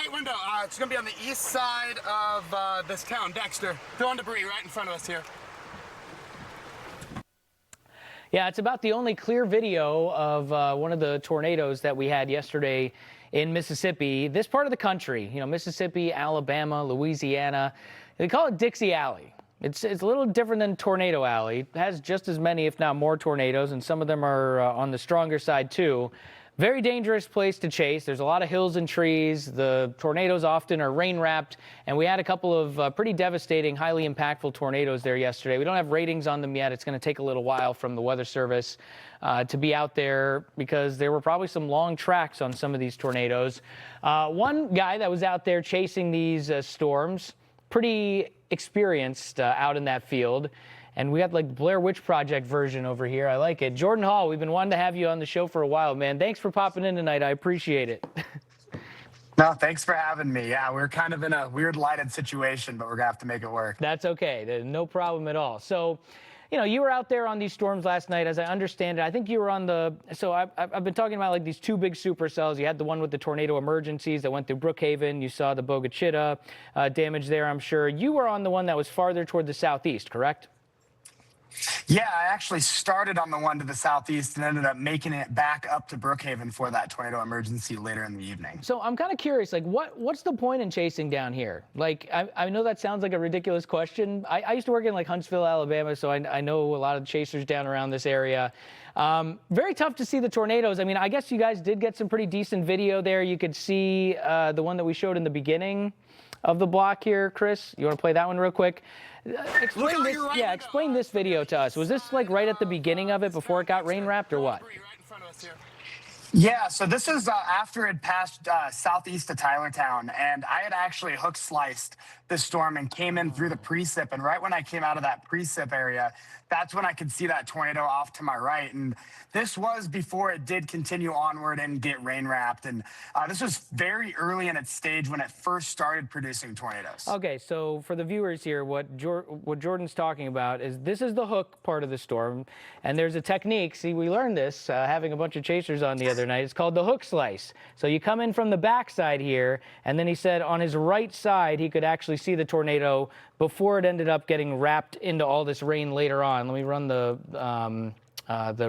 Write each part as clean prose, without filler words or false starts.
right window. It's going to be on the east side of this town, Dexter. Throwing debris right in front of us here. Yeah, it's about the only clear video of one of the tornadoes that we had yesterday in Mississippi. This part of the country, you know, Mississippi, Alabama, Louisiana, they call it Dixie Alley. It's a little different than Tornado Alley. It has just as many, if not more, tornadoes, and some of them are on the stronger side, too. Very dangerous place to chase. There's a lot of hills and trees. The tornadoes often are rain-wrapped, and we had a couple of pretty devastating, highly impactful tornadoes there yesterday. We don't have ratings on them yet. It's going to take a little while from the Weather Service to be out there because there were probably some long tracks on some of these tornadoes. One guy that was out there chasing these storms, pretty experienced out in that field. And we got like the Blair Witch Project version over here. I like it. Jordan Hall, we've been wanting to have you on the show for a while, man. Thanks for popping in tonight. I appreciate it. No, thanks for having me. Yeah, we're kind of in a weird lighted situation, but we're going to have to make it work. That's okay. No problem at all. So, you know, you were out there on these storms last night. As I understand it, I think you were on the, so I've been talking about like these two big supercells. You had the one with the tornado emergencies that went through Brookhaven. You saw the Bogachita damage there, I'm sure. You were on the one that was farther toward the southeast, correct? Yeah, I actually started on the one to the southeast and ended up making it back up to Brookhaven for that tornado emergency later in the evening. So I'm kind of curious, like, what's the point in chasing down here? Like, I know that sounds like a ridiculous question. I used to work in, like, Huntsville, Alabama, so I know a lot of chasers down around this area. Very tough to see the tornadoes. I mean, I guess you guys did get some pretty decent video there. You could see the one that we showed in the beginning of the block here, Chris. You want to play that one real quick? Explain this video to us. Was this like right at the beginning of it before it got rain wrapped or what? Yeah, so this is after it passed southeast of Tylertown, and I had actually hook sliced this storm and came in through the precip. And right when I came out of that precip area, that's when I could see that tornado off to my right. And this was before it did continue onward and get rain wrapped. And this was very early in its stage when it first started producing tornadoes. Okay, so for the viewers here, what Jordan's talking about is this is the hook part of the storm, and there's a technique. See, we learned this having a bunch of chasers on the other night. It's called the hook slice. So you come in from the backside here, and then he said on his right side he could actually see the tornado before it ended up getting wrapped into all this rain later on. Let me run the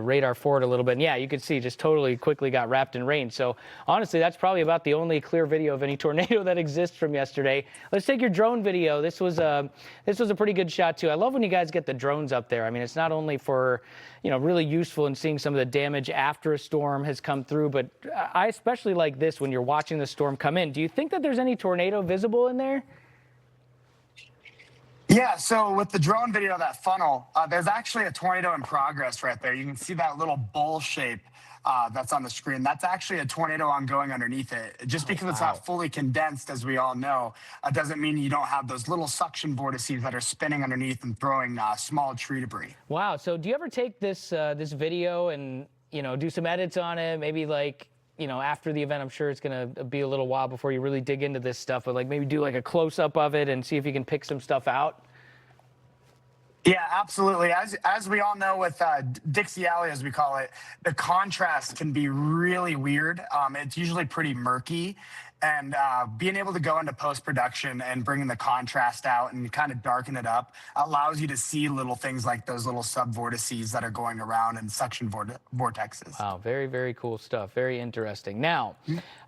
radar forward a little bit. And yeah, you could see just totally quickly got wrapped in rain. So honestly, that's probably about the only clear video of any tornado that exists from yesterday. Let's take your drone video. This was a pretty good shot too. I love when you guys get the drones up there. I mean, it's not only for, you know, really useful in seeing some of the damage after a storm has come through, but I especially like this when you're watching the storm come in. Do you think that there's any tornado visible in there? Yeah, so with the drone video of that funnel, there's actually a tornado in progress right there. You can see that little bowl shape that's on the screen. That's actually a tornado ongoing underneath it. Just because it's not fully condensed, as we all know, doesn't mean you don't have those little suction vortices that are spinning underneath and throwing small tree debris. Wow. So do you ever take this this video and, you know, do some edits on it? Maybe like, you know, after the event, I'm sure it's going to be a little while before you really dig into this stuff, but like maybe do like a close-up of it and see if you can pick some stuff out? Yeah, absolutely. As we all know with Dixie Alley, as we call it, the contrast can be really weird. It's usually pretty murky. And being able to go into post-production and bringing the contrast out and kind of darken it up allows you to see little things like those little sub-vortices that are going around and suction vortexes. Wow, very, very cool stuff. Very interesting. Now,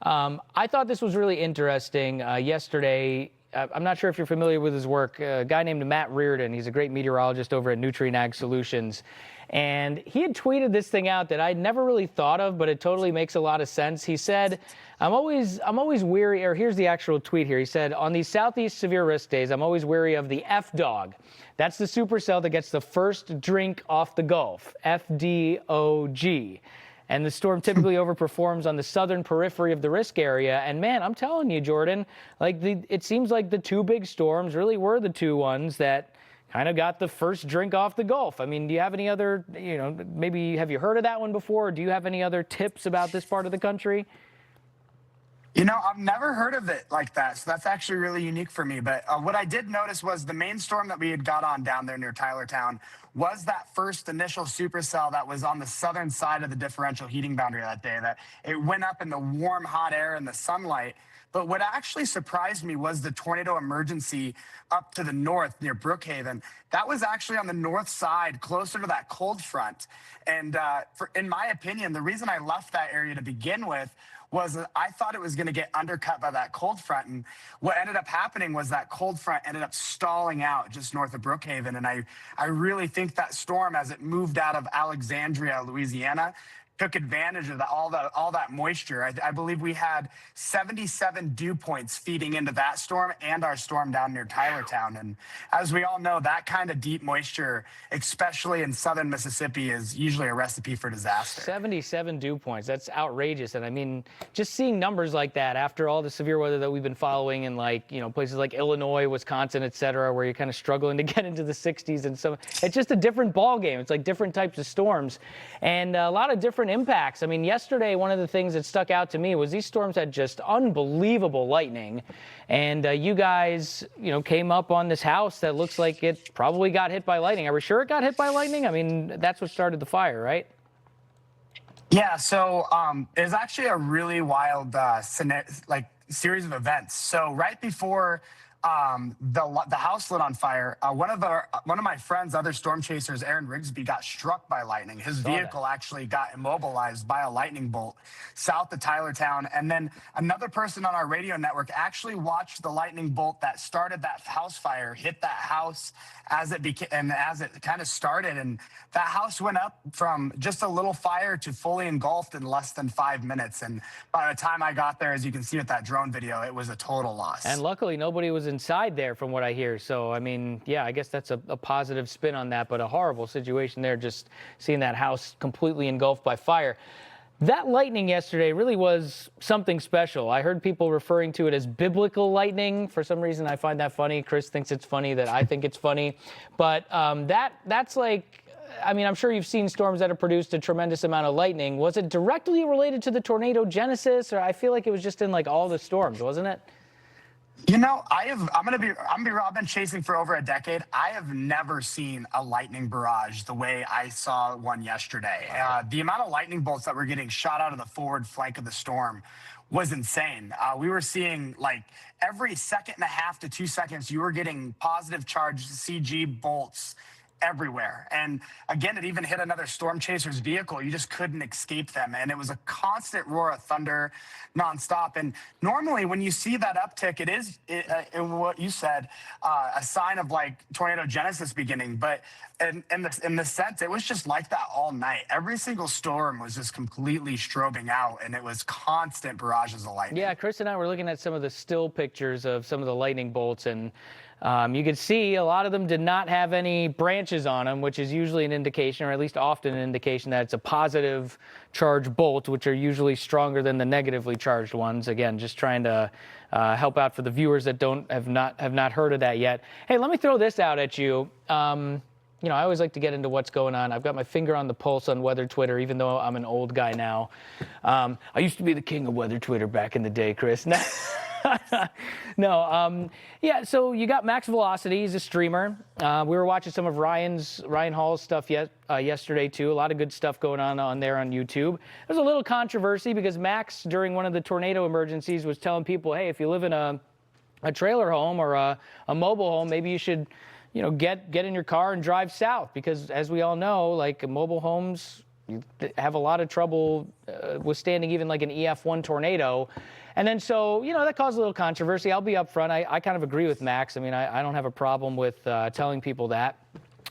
I thought this was really interesting. Yesterday, I'm not sure if you're familiar with his work, a guy named Matt Reardon. He's a great meteorologist over at Nutrient Ag Solutions. And he had tweeted this thing out that I'd never really thought of, but it totally makes a lot of sense. He said, I'm always weary, or here's the actual tweet here. He said, on these southeast severe risk days, I'm always weary of the F-dog. That's the supercell that gets the first drink off the Gulf, FDOG. And the storm typically overperforms on the southern periphery of the risk area. And man, I'm telling you, Jordan, like it seems like the two big storms really were the two ones that kind of got the first drink off the Gulf. I mean, do you have any other, you know, maybe have you heard of that one before? Or do you have any other tips about this part of the country? You know, I've never heard of it like that, so that's actually really unique for me. But what I did notice was the main storm that we had got on down there near Tylertown was that first initial supercell that was on the southern side of the differential heating boundary that day. That it went up in the warm, hot air and the sunlight. But what actually surprised me was the tornado emergency up to the north near Brookhaven. That was actually on the north side, closer to that cold front. And in my opinion, the reason I left that area to begin with was that I thought it was going to get undercut by that cold front. And what ended up happening was that cold front ended up stalling out just north of Brookhaven. And I really think that storm, as it moved out of Alexandria, Louisiana, took advantage of all that moisture. I believe we had 77 dew points feeding into that storm and our storm down near Tylertown. And as we all know, that kind of deep moisture, especially in southern Mississippi, is usually a recipe for disaster. 77 dew points. That's outrageous. And I mean, just seeing numbers like that after all the severe weather that we've been following in, like, you know, places like Illinois, Wisconsin, et cetera, where you're kind of struggling to get into the 60s and so it's just a different ball game. It's like different types of storms and a lot of different impacts. I mean, yesterday, one of the things that stuck out to me was these storms had just unbelievable lightning. And you guys, you know, came up on this house that looks like it probably got hit by lightning. Are we sure it got hit by lightning? I mean, that's what started the fire, right? Yeah, so it was actually a really wild series of events. So right before the house lit on fire, one of my friends, other storm chasers, Aaron Rigsby, got struck by lightning. His vehicle actually got immobilized by a lightning bolt south of Tylertown. And then another person on our radio network actually watched the lightning bolt that started that house fire hit that house as it kind of started. And that house went up from just a little fire to fully engulfed in less than 5 minutes. And by the time I got there, as you can see with that drone video, it was a total loss. And luckily, nobody was inside there from what I hear. So, I mean, yeah, I guess that's a positive spin on that, but a horrible situation there, just seeing that house completely engulfed by fire. That lightning yesterday really was something special. I heard people referring to it as biblical lightning. For some reason, I find that funny. Chris thinks it's funny that I think it's funny. But that's like, I mean, I'm sure you've seen storms that have produced a tremendous amount of lightning. Was it directly related to the tornado genesis? Or I feel like it was just in like all the storms, wasn't it? You know, I've been chasing for over a decade. I have never seen a lightning barrage the way I saw one yesterday. The amount of lightning bolts that were getting shot out of the forward flank of the storm was insane. We were seeing like every second and a half to 2 seconds, you were getting positive charged CG bolts everywhere. And again, it even hit another storm chaser's vehicle. You just couldn't escape them. And it was a constant roar of thunder nonstop. And normally when you see that uptick, it is, in what you said, a sign of like tornado genesis beginning. But in the sense, it was just like that all night. Every single storm was just completely strobing out, and it was constant barrages of lightning. Yeah, Chris and I were looking at some of the still pictures of some of the lightning bolts, and you could see a lot of them did not have any branches on them, which is usually an indication, or at least often an indication, that it's a positive charge bolt, which are usually stronger than the negatively charged ones. Again, just trying to help out for the viewers that have not heard of that yet. Hey, let me throw this out at you. You know, I always like to get into what's going on. I've got my finger on the pulse on weather Twitter, even though I'm an old guy now. I used to be the king of weather Twitter back in the day, Chris. No, yeah, so you got Max Velocity. He's a streamer. We were watching some of Ryan Hall's stuff yesterday, too. A lot of good stuff going on there on YouTube. There's a little controversy because Max, during one of the tornado emergencies, was telling people, hey, if you live in a trailer home or a mobile home, maybe you should, you know, get in your car and drive south, because as we all know, like mobile homes have a lot of trouble withstanding even like an EF1 tornado. And then so, you know, that caused a little controversy. I'll be upfront. I kind of agree with Max. I mean, I don't have a problem with telling people that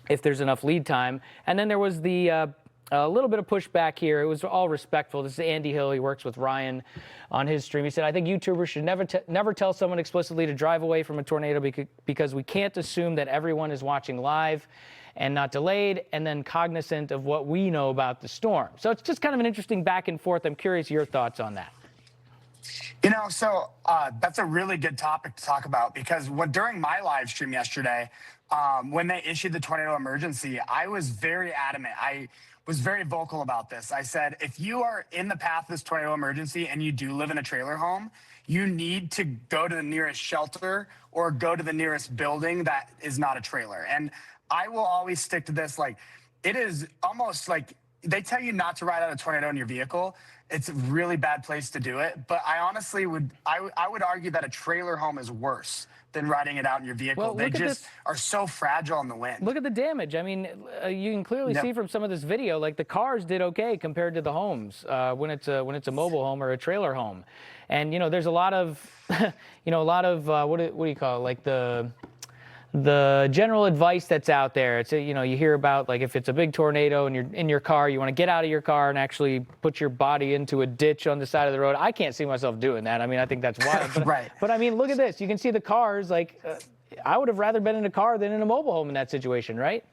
if there's enough lead time. And then there was a little bit of pushback here. It was all respectful. This is Andy Hill. He works with Ryan on his stream. He said, I think YouTubers should never tell someone explicitly to drive away from a tornado because we can't assume that everyone is watching live and not delayed, and then cognizant of what we know about the storm. So it's just kind of an interesting back and forth. I'm curious your thoughts on that. You know, so that's a really good topic to talk about, because during my live stream yesterday, when they issued the tornado emergency, I was very adamant. I was very vocal about this. I said, if you are in the path of this tornado emergency and you do live in a trailer home, you need to go to the nearest shelter or go to the nearest building that is not a trailer. And I will always stick to this. Like, it is almost like they tell you not to ride out a tornado in your vehicle. It's a really bad place to do it. But I honestly would argue that a trailer home is worse than riding it out in your vehicle. Well, they just are so fragile in the wind. Look at the damage. I mean, you can clearly see from some of this video, like the cars did okay compared to the homes when it's a mobile home or a trailer home. And, you know, there's a lot of, what do you call it? Like the general advice that's out there. It's, you hear about, like, if it's a big tornado and you're in your car, you want to get out of your car and actually put your body into a ditch on the side of the road. I can't see myself doing that. I mean, I think that's wild. But, right. But I mean, look at this. You can see the cars. Like, I would have rather been in a car than in a mobile home in that situation, right?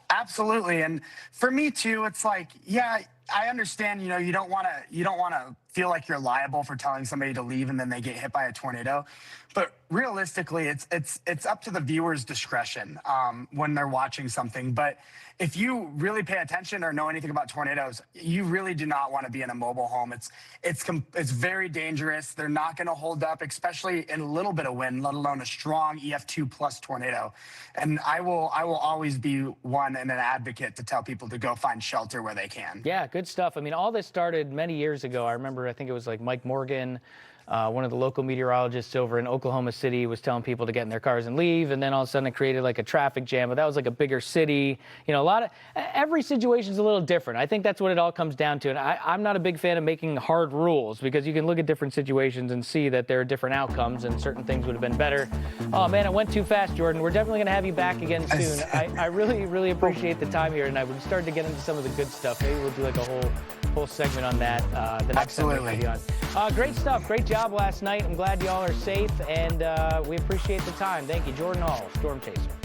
Absolutely. And for me too, it's like, yeah, I understand, you don't want to feel like you're liable for telling somebody to leave and then they get hit by a tornado. But realistically, it's up to the viewer's discretion when they're watching something. But if you really pay attention or know anything about tornadoes, you really do not want to be in a mobile home. It's very dangerous. They're not going to hold up, especially in a little bit of wind, let alone a strong EF2 plus tornado. And I will always be one and an advocate to tell people to go find shelter where they can. Yeah, good stuff. I mean, all this started many years ago. I remember, I think it was like Mike Morgan, one of the local meteorologists over in Oklahoma City, was telling people to get in their cars and leave, and then all of a sudden it created like a traffic jam. But that was like a bigger city. Every situation's a little different. I think that's what it all comes down to. And I'm not a big fan of making hard rules, because you can look at different situations and see that there are different outcomes, and certain things would have been better. Oh man, it went too fast, Jordan. We're definitely going to have you back again soon. I really, really appreciate the time here, and I would start to get into some of the good stuff. Maybe we'll do like a whole segment on that the next time we have you on. Great stuff. Great job last night. I'm glad y'all are safe, and we appreciate the time. Thank you. Jordan Hall, Storm Chaser.